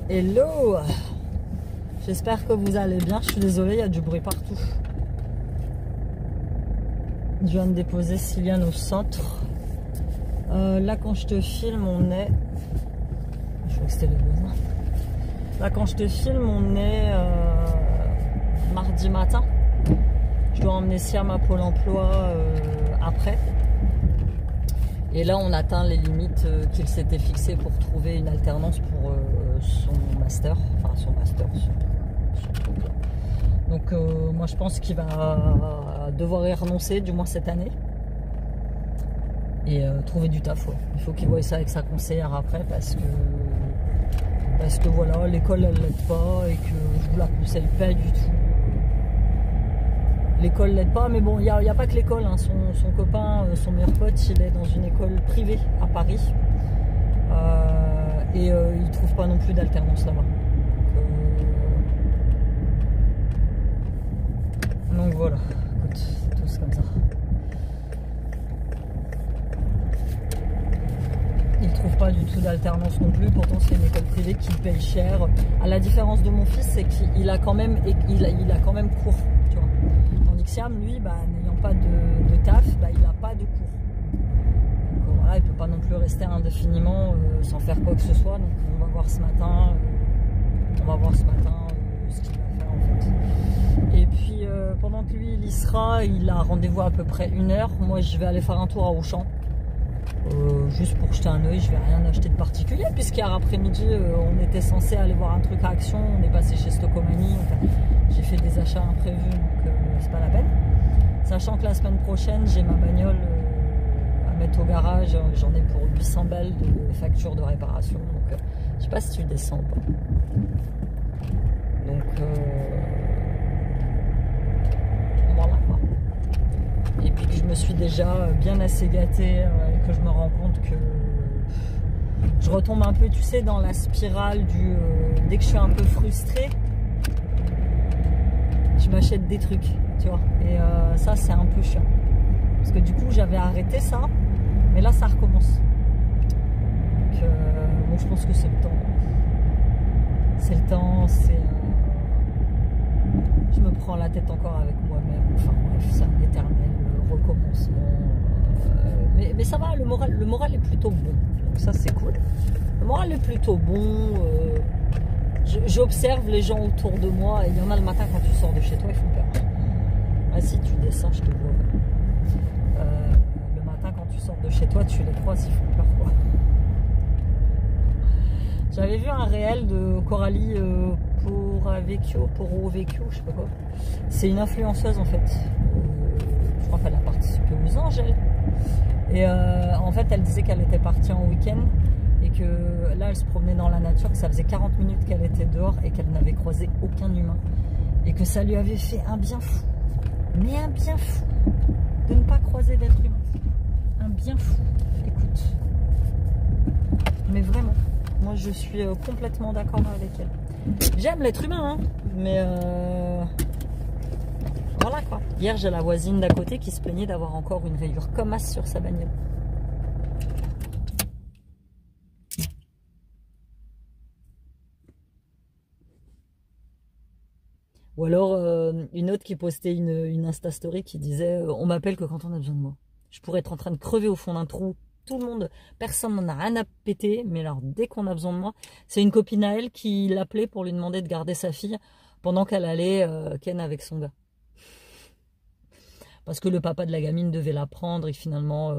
Hello, j'espère que vous allez bien. Je suis désolée, il y a du bruit partout. Je viens de déposer Sylviane au centre. Là, quand je te filme, on est... Je crois que c'était le voisin. Là, quand je te filme, on est mardi matin. Je dois emmener Siam à Pôle emploi après. Et là, on atteint les limites qu'il s'était fixées pour trouver une alternance pour son master. Enfin, son master. Donc, moi, je pense qu'il va devoir y renoncer, du moins cette année. Et trouver du taf, ouais. Il faut qu'il voie ça avec sa conseillère après parce que voilà, l'école, elle l'aide pas et que je vous la conseille pas du tout. L'école l'aide pas, mais bon, il n'y a pas que l'école, hein. Son copain, son meilleur pote, il est dans une école privée à Paris. Et il ne trouve pas non plus d'alternance là-bas. Donc voilà, écoute, c'est tous comme ça. Il ne trouve pas du tout d'alternance non plus, pourtant c'est une école privée qui paye cher. À la différence de mon fils, c'est qu'il a quand même cours, tu vois. Tandis que Siam, lui, n'ayant pas de taf, il n'a pas de cours. Donc voilà, il ne peut pas non plus rester indéfiniment sans faire quoi que ce soit. Donc on va voir ce matin, ce qu'il va faire en fait. Et puis pendant que lui il y sera, il a rendez-vous à peu près 1 heure. Moi je vais aller faire un tour à Auchan. Juste pour jeter un oeil, je vais rien acheter de particulier puisqu'hier après-midi on était censé aller voir un truc à Action, on est passé chez Stocomanie, enfin, j'ai fait des achats imprévus donc c'est pas la peine. Sachant que la semaine prochaine j'ai ma bagnole à mettre au garage, j'en ai pour 800 balles de facture de réparation, donc je sais pas si tu descends ou pas. Donc voilà quoi. Et puis que je me suis déjà bien assez gâtée et que je me rends compte que je retombe un peu, tu sais, dans la spirale du dès que je suis un peu frustrée, je m'achète des trucs, tu vois. Et ça, c'est un peu chiant. Parce que du coup, j'avais arrêté ça, mais là, ça recommence. Donc, bon, je pense que c'est le temps. C'est le temps, je me prends la tête encore avec moi-même. Enfin bref, c'est un éternel recommencement. Mais ça va, le moral est plutôt bon. Donc ça, c'est cool. Le moral est plutôt bon. J'observe les gens autour de moi. Et il y en a le matin quand tu sors de chez toi, ils font peur. Ah si, tu descends, je te vois. Le matin quand tu sors de chez toi, tu les croises, ils font peur, quoi. J'avais vu un réel de Coralie Porovecchio, je sais pas quoi. C'est une influenceuse en fait. Je crois qu'elle a participé aux Anges. Et en fait, elle disait qu'elle était partie en week-end et que là, elle se promenait dans la nature, que ça faisait 40 minutes qu'elle était dehors et qu'elle n'avait croisé aucun humain. Et que ça lui avait fait un bien fou. Mais un bien fou de ne pas croiser d'être humain. Un bien fou. Écoute. Mais vraiment. Moi, je suis complètement d'accord avec elle. J'aime l'être humain, hein, mais voilà quoi. Hier, j'ai la voisine d'à côté qui se plaignait d'avoir encore une rayure comme as sur sa bagnole. Ou alors, une autre qui postait une Insta Story qui disait on m'appelle que quand on a besoin de moi. Je pourrais être en train de crever au fond d'un trou. Tout le monde, personne n'en a rien à péter, mais alors dès qu'on a besoin de moi, c'est une copine à elle qui l'appelait pour lui demander de garder sa fille pendant qu'elle allait ken avec son gars. Parce que le papa de la gamine devait la prendre et finalement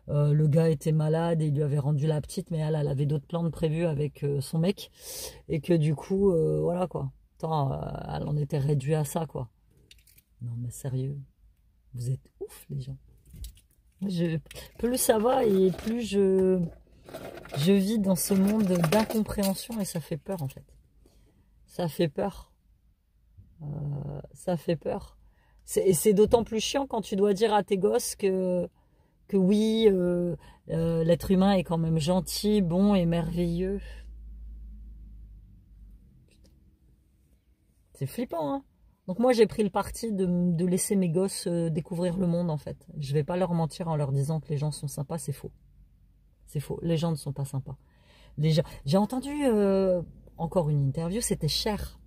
le gars était malade et il lui avait rendu la petite, mais elle avait d'autres plans prévus avec son mec et que du coup, voilà quoi. Attends, elle en était réduite à ça quoi. Non mais sérieux, vous êtes ouf les gens. Plus ça va et plus je vis dans ce monde d'incompréhension et ça fait peur en fait. Ça fait peur. Ça fait peur. C'est d'autant plus chiant quand tu dois dire à tes gosses que oui, l'être humain est quand même gentil, bon et merveilleux. C'est flippant, hein. Donc moi j'ai pris le parti de laisser mes gosses découvrir le monde en fait. Je vais pas leur mentir en leur disant que les gens sont sympas, c'est faux. C'est faux, les gens ne sont pas sympas. J'ai entendu encore une interview, c'était Cher,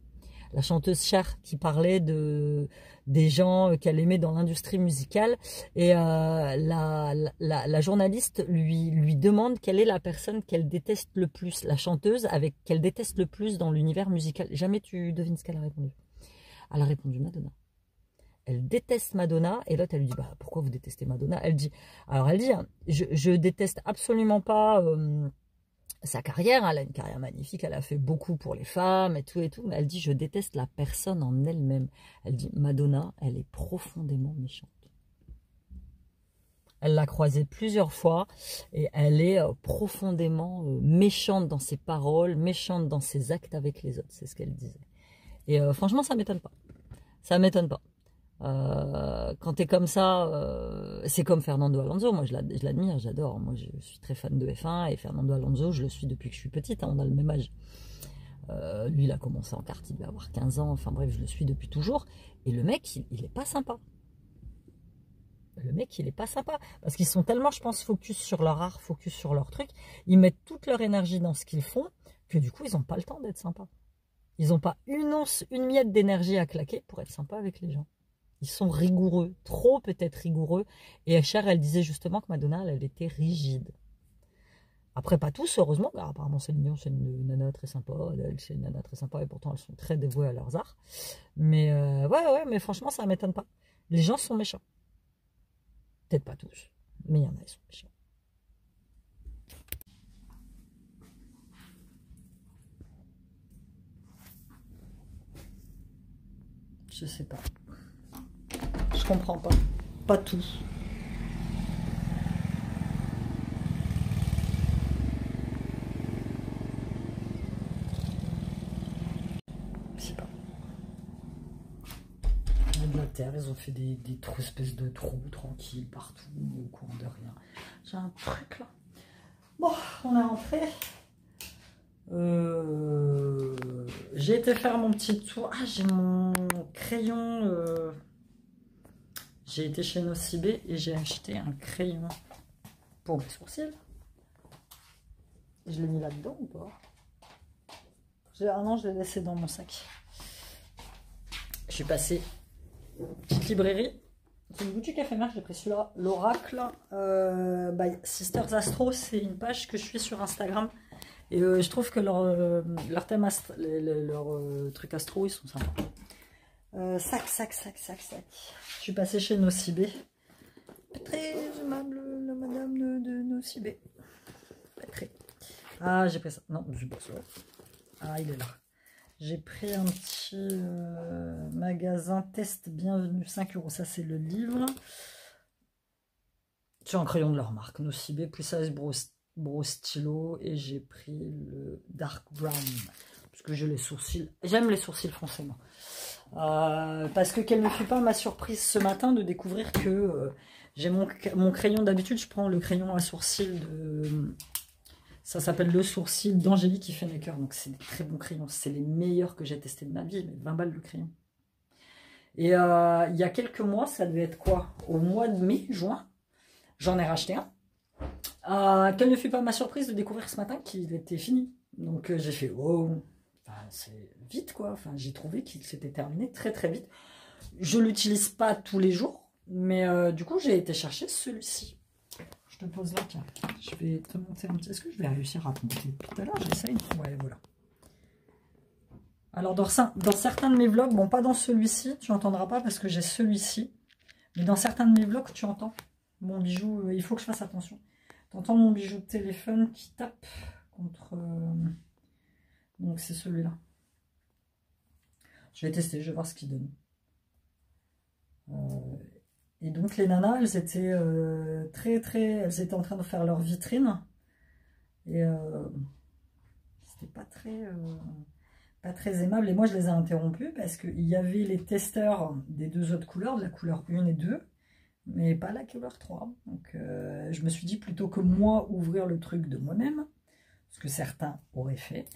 la chanteuse Cher, qui parlait des gens qu'elle aimait dans l'industrie musicale. Et la journaliste lui demande quelle est la personne qu'elle déteste le plus, la chanteuse qu'elle déteste le plus dans l'univers musical. Jamais tu devines ce qu'elle a répondu. Elle a répondu Madonna. Elle déteste Madonna, et l'autre elle lui dit bah pourquoi vous détestez Madonna? Elle dit hein, je déteste absolument pas sa carrière, elle a une carrière magnifique, elle a fait beaucoup pour les femmes et tout, mais elle dit je déteste la personne en elle-même. Elle dit Madonna, elle est profondément méchante. Elle l'a croisée plusieurs fois et elle est profondément méchante dans ses paroles, méchante dans ses actes avec les autres, c'est ce qu'elle disait. Et franchement ça m'étonne pas, ça m'étonne pas. Quand t'es comme ça, c'est comme Fernando Alonso, moi je l'admire, j'adore, moi je suis très fan de F1 et Fernando Alonso je le suis depuis que je suis petite, hein, on a le même âge. Lui il a commencé en kart, il doit avoir 15 ans, enfin bref je le suis depuis toujours, et le mec il est pas sympa. Le mec il est pas sympa, parce qu'ils sont tellement je pense focus sur leur art, focus sur leur truc, ils mettent toute leur énergie dans ce qu'ils font, que du coup ils ont pas le temps d'être sympas. Ils n'ont pas une once, une miette d'énergie à claquer pour être sympa avec les gens. Ils sont rigoureux, trop peut-être rigoureux. Et Cher, elle disait justement que Madonna, elle était rigide. Après, pas tous, heureusement, car apparemment Céline Dion, c'est une nana très sympa, elle, c'est une nana très sympa, et pourtant elles sont très dévouées à leurs arts. Mais ouais, mais franchement, ça ne m'étonne pas. Les gens sont méchants. Peut-être pas tous, mais il y en a, ils sont méchants. Je sais pas. Je comprends pas. Pas tout. Je sais pas. De la terre, ils ont fait des espèces de trous tranquilles partout, au coin de rien. J'ai un truc là. Bon, on est rentré. J'ai été faire mon petit tour. Ah, j'ai mon crayon. J'ai été chez Nocibé et j'ai acheté un crayon pour mes sourcils. Je l'ai mis là-dedans ou pas? Ah non, je l'ai laissé dans mon sac. Je suis passée petite librairie. C'est une boutique éphémère, j'ai pris celui-là, l'Oracle by Sisters Astro. C'est une page que je suis sur Instagram. Et je trouve que leur thème, leur truc astro, ils sont sympas. Sac. Je suis passée chez Nocibé. Très aimable, la madame de Nocibé. Très. Ah, j'ai pris ça. Non, je sais pas ça. Ah, il est là. J'ai pris un petit magasin test bienvenue, 5 €. Ça, c'est le livre. C'est un crayon de leur marque, Nocibé, plus size Bro stylo. Et j'ai pris le Dark Brown. Parce que j'ai les sourcils. J'aime les sourcils foncés, moi. Parce que quelle ne fut pas ma surprise ce matin de découvrir que j'ai mon crayon. D'habitude, je prends le crayon à sourcils de... Ça s'appelle le sourcil d'Angélique Ifenecker. Donc, c'est des très bons crayons. C'est les meilleurs que j'ai testés de ma vie. Mais 20 balles le crayon. Et il y a quelques mois, ça devait être quoi? Au mois de mai, juin, j'en ai racheté un. Quelle ne fut pas ma surprise de découvrir ce matin qu'il était fini. Donc, j'ai fait, oh, enfin, c'est vite, quoi. Enfin, j'ai trouvé qu'il s'était terminé très, très vite. Je ne l'utilise pas tous les jours. Mais du coup, j'ai été chercher celui-ci. Je te pose là, tiens. Je vais te monter un petit... Est-ce que je vais réussir à te monter? Tout à l'heure, j'essaye. Ouais, voilà. Alors, dans certains de mes vlogs, bon, pas dans celui-ci, tu n'entendras pas parce que j'ai celui-ci. Mais dans certains de mes vlogs, tu entends mon bijou. Il faut que je fasse attention. Tu entends mon bijou de téléphone qui tape contre... Donc, c'est celui-là. Je vais tester, je vais voir ce qu'il donne. Et donc les nanas, elles étaient elles étaient en train de faire leur vitrine. Et c'était pas très aimable. Et moi, je les ai interrompues parce qu'il y avait les testeurs des deux autres couleurs, de la couleur 1 et 2, mais pas la couleur 3. Donc je me suis dit, plutôt que moi ouvrir le truc de moi-même, ce que certains auraient fait,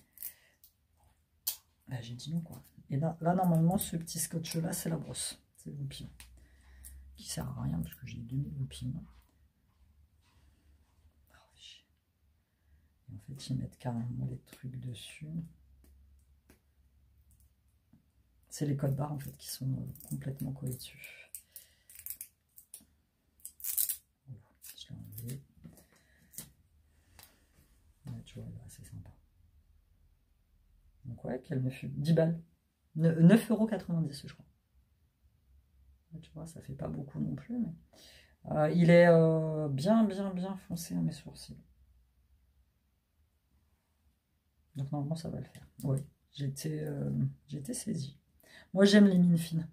bah, j'ai dit non, quoi. Et là, normalement, ce petit scotch-là, c'est la brosse. C'est le loupillon. Qui sert à rien parce que j'ai 2000 loupillons. Et en fait, ils mettent carrément les trucs dessus. C'est les codes barres en fait qui sont complètement collés dessus. Voilà, je l'ai enlevé. Ouais, tu vois, là, c'est sympa. Donc ouais, quelle me fut 10 balles. 9,90 €, je crois. Ouais, tu vois, ça fait pas beaucoup non plus, mais il est bien foncé à mes sourcils. Donc normalement ça va le faire. Oui, j'étais saisie. Moi j'aime les mines fines.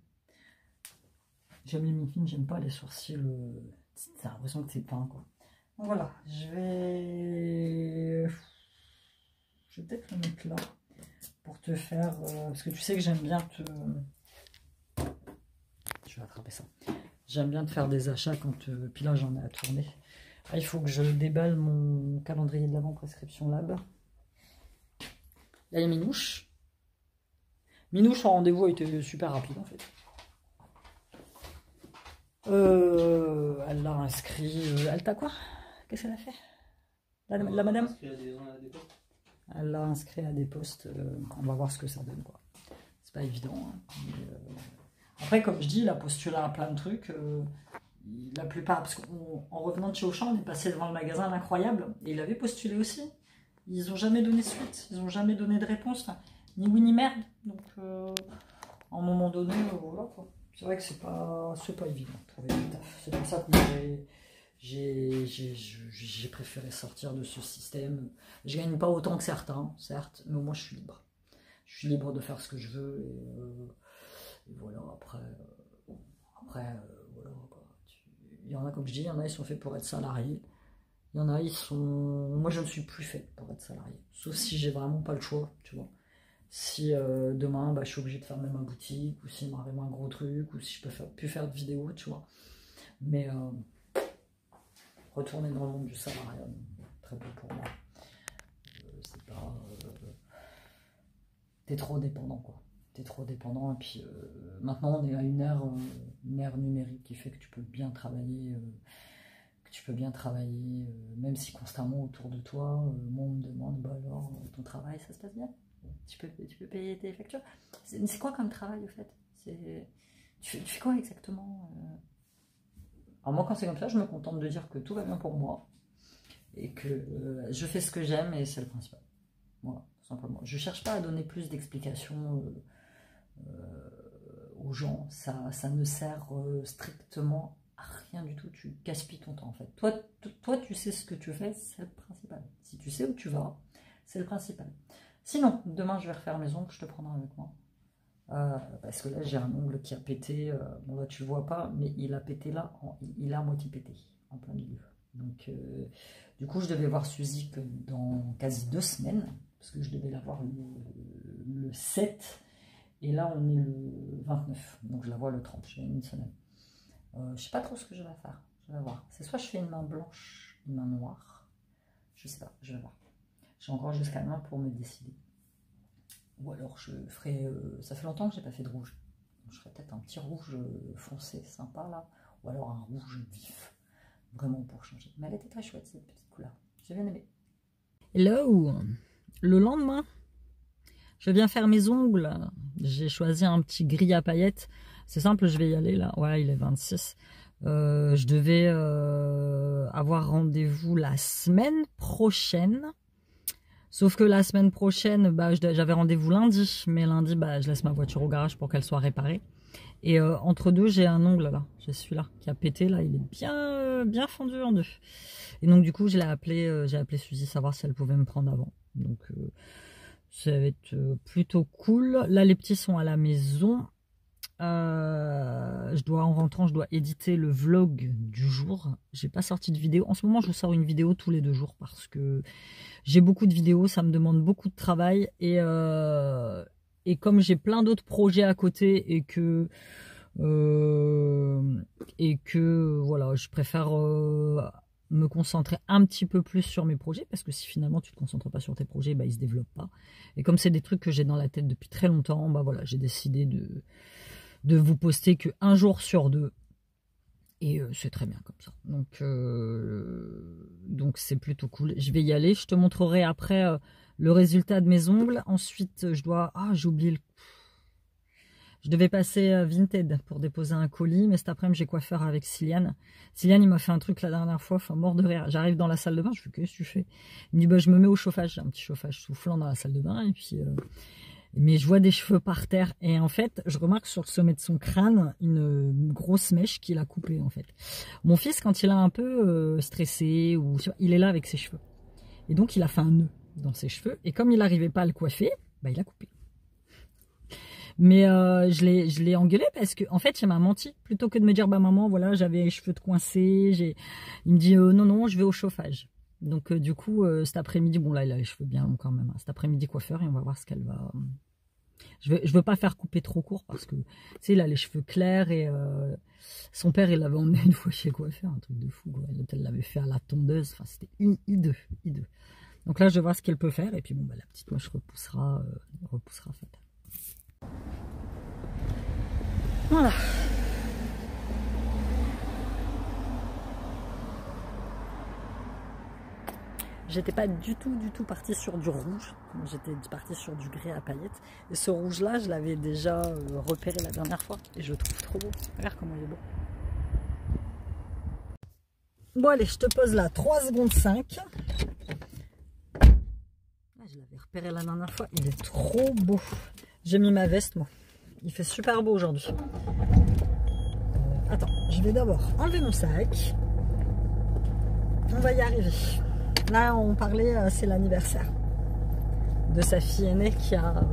J'aime les mines fines, j'aime pas les sourcils. T'as l'impression que c'est peint quoi. Donc voilà, je vais peut-être le mettre là pour te faire. Parce que tu sais que j'aime bien te. Je vais attraper ça. J'aime bien te faire des achats quand. Puis là j'en ai à tourner. Ah, il faut que je déballe mon calendrier de l'avant prescription lab. Là il y a Minouche. Minouche, son rendez-vous a été super rapide en fait. Elle l'a inscrit. Elle t'a quoi? Qu'est-ce qu'elle a fait? La madame? Elle l'a inscrit à des postes. On va voir ce que ça donne quoi. C'est pas évident. Hein, mais, après, comme je dis, il a postulé à plein de trucs. La plupart, parce qu'en revenant de chez Auchan, on est passé devant le magasin L'Incroyable et il avait postulé aussi. Ils n'ont jamais donné suite, ils n'ont jamais donné de réponse, enfin, ni oui ni merde. Donc, à un moment donné, voilà quoi. C'est vrai que c'est pas évident de trouver du taf. C'est pour ça que j'ai préféré sortir de ce système. Je gagne pas autant que certains, certes, mais au moins je suis libre. Je suis libre de faire ce que je veux et voilà. Après, voilà quoi. Il y en a, comme je dis, il y en a ils sont faits pour être salariés. Il y en a, ils sont... Moi, je ne suis plus faite pour être salarié. Sauf si j'ai vraiment pas le choix, tu vois. Si demain, je suis obligé de fermer ma boutique, ou s'il m'arrive un gros truc, ou si je peux plus faire de vidéos, tu vois. Mais retourner dans le monde du salariat, très peu pour moi. C'est pas... T'es trop dépendant, quoi. T'es trop dépendant, et puis maintenant, on est à une ère numérique qui fait que tu peux bien travailler... même si constamment autour de toi, moi on me demande, alors, ton travail, ça se passe bien? Tu peux payer tes factures? C'est quoi comme travail, au fait? Tu fais quoi exactement? Alors moi, quand c'est comme ça, je me contente de dire que tout va bien pour moi, et que je fais ce que j'aime, et c'est le principal. Voilà, tout simplement. Je cherche pas à donner plus d'explications aux gens, ça ne sert strictement rien du tout, tu gaspilles ton temps en fait. Toi, tu sais ce que tu fais, c'est le principal. Si tu sais où tu vas, c'est le principal. Sinon, demain je vais refaire mes ongles, je te prendrai avec moi. Parce que là j'ai un ongle qui a pété, bon là tu le vois pas, mais il a pété là, il a à moitié pété, en plein milieu. Donc du coup je devais voir Suzy que dans quasi 2 semaines, parce que je devais la voir le 7, et là on est le 29, donc je la vois le 30, j'ai une semaine. Je sais pas trop ce que je vais faire, je vais voir. C'est soit je fais une main blanche, une main noire, je sais pas, je vais voir. J'ai encore jusqu'à demain pour me décider. Ou alors je ferai, ça fait longtemps que j'ai pas fait de rouge. Donc je ferai peut-être un petit rouge foncé, sympa là, ou alors un rouge vif, vraiment pour changer. Mais elle était très chouette cette petite couleur, j'ai bien aimé. Hello, le lendemain, je viens faire mes ongles. J'ai choisi un petit gris à paillettes. C'est simple, je vais y aller là. Ouais, il est 26. Je devais avoir rendez-vous la semaine prochaine. Sauf que la semaine prochaine, j'avais rendez-vous lundi. Mais lundi, je laisse ma voiture au garage pour qu'elle soit réparée. Et entre deux, j'ai un ongle là. J'ai celui-là qui a pété là. Il est bien fendu en deux. Et donc du coup, j'ai appelé Suzy savoir si elle pouvait me prendre avant. Donc... ça va être plutôt cool. Là, les petits sont à la maison. En rentrant, je dois éditer le vlog du jour. J'ai pas sorti de vidéo. En ce moment, je sors une vidéo tous les 2 jours parce que j'ai beaucoup de vidéos. Ça me demande beaucoup de travail. Et comme j'ai plein d'autres projets à côté et que voilà, je préfère... me concentrer un petit peu plus sur mes projets, parce que si finalement tu te concentres pas sur tes projets, ils se développent pas. Et comme c'est des trucs que j'ai dans la tête depuis très longtemps, voilà, j'ai décidé de vous poster que 1 jour sur 2, et c'est très bien comme ça. Donc c'est plutôt cool. Je vais y aller, je te montrerai après le résultat de mes ongles. Ensuite, j'ai oublié Je devais passer Vinted pour déposer un colis, mais cet après-midi j'ai coiffeur avec Cyliane. Cyliane, il m'a fait un truc la dernière fois, enfin mort de rire. J'arrive dans la salle de bain, je fais qu'est-ce que tu fais? Il me dit bah je me mets au chauffage, j'ai un petit chauffage soufflant dans la salle de bain et puis mais je vois des cheveux par terre et en fait je remarque sur le sommet de son crâne une grosse mèche qu'il a coupée en fait. Mon fils quand il a un peu stressé ou il est là avec ses cheveux et donc il a fait un nœud dans ses cheveux et comme il n'arrivait pas à le coiffer, bah il a coupé. Mais je l'ai engueulé parce que en fait il m'a menti. Plutôt que de me dire bah maman voilà j'avais les cheveux de coincés, il me dit non non je vais au chauffage. Donc du coup cet après-midi, bon là il a les cheveux bien longs quand même, hein. Cet après-midi coiffeur et on va voir ce qu'elle va... Je veux pas faire couper trop court parce que tu sais il a les cheveux clairs et son père il l'avait emmené une fois chez le coiffeur, un truc de fou quoi. Elle l'avait fait à la tondeuse, enfin c'était hideux. Donc là je vais voir ce qu'elle peut faire et puis bon bah la petite mèche repoussera fatal. Voilà. J'étais pas du tout partie sur du rouge, j'étais partie sur du gris à paillettes. Et ce rouge là, je l'avais déjà repéré la dernière fois et je le trouve trop beau. Regarde comment il est beau. Bon allez, je te pose là 3 secondes 5. Ah, je l'avais repéré la dernière fois, il est trop beau. J'ai mis ma veste moi. Il fait super beau aujourd'hui. Attends, je vais d'abord enlever mon sac. On va y arriver. Là, on parlait, c'est l'anniversaire de sa fille aînée qui a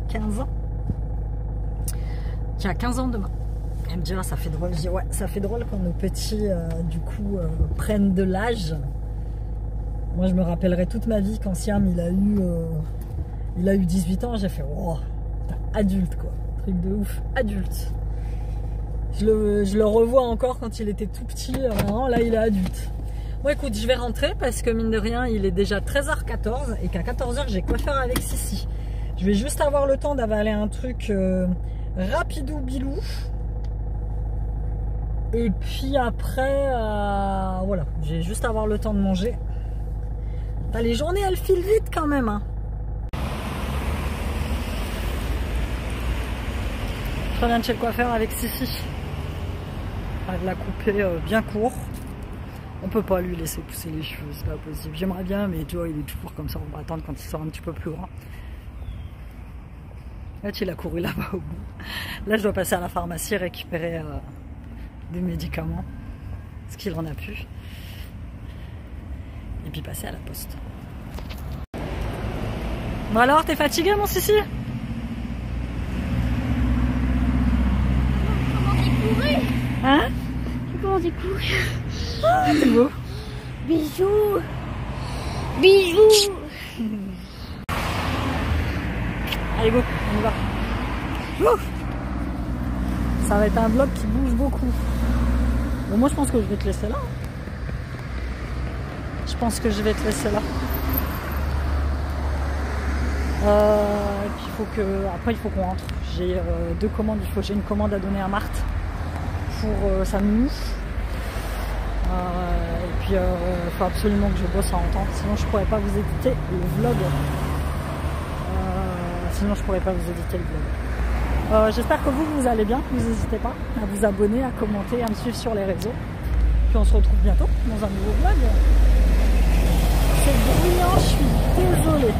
15 ans. Qui a 15 ans demain. Elle me dit, ah, ça fait drôle. Je dis, ouais, ça fait drôle quand nos petits, du coup, prennent de l'âge. Moi, je me rappellerai toute ma vie quand Siam, il a eu 18 ans. J'ai fait, wow, adulte, quoi. Truc de ouf, adulte. Je le revois encore quand il était tout petit. Là, il est adulte. Bon, écoute, je vais rentrer parce que mine de rien, il est déjà 13h14 et qu'à 14h, j'ai coiffeur avec Sissi. Je vais juste avoir le temps d'avaler un truc rapidou bilou. Et puis après, voilà, je vais juste avoir le temps de manger. Les journées, elles filent vite quand même, hein. Je reviens de chez le coiffeur avec Sissi. Elle l'a coupé bien court. On peut pas lui laisser pousser les cheveux, c'est pas possible. J'aimerais bien, mais tu vois, il est toujours comme ça. On va attendre quand il sera un petit peu plus grand. Là, il a couru là-bas au bout. Là, je dois passer à la pharmacie récupérer des médicaments, ce qu'il en a pu. Et puis passer à la poste. Bon alors, t'es fatigué, mon Sissi? Comment j'ai couru? Hein? Comment j'ai couru? Ah, c'est beau. Bisous. Bisous. Allez, go, on y va. Ouf. Ça va être un vlog qui bouge beaucoup. Bon, moi, je pense que je vais te laisser là. Je pense que je vais te laisser là. Et puis après, il faut qu'on rentre. J'ai 2 commandes. J'ai une commande à donner à Marthe pour sa nounou. Et puis il faut absolument que je bosse en rentrant, sinon je pourrais pas vous éditer le vlog. J'espère que vous allez bien, vous n'hésitez pas à vous abonner, à commenter, à me suivre sur les réseaux. Puis on se retrouve bientôt dans un nouveau vlog. C'est bruyant, je suis désolée.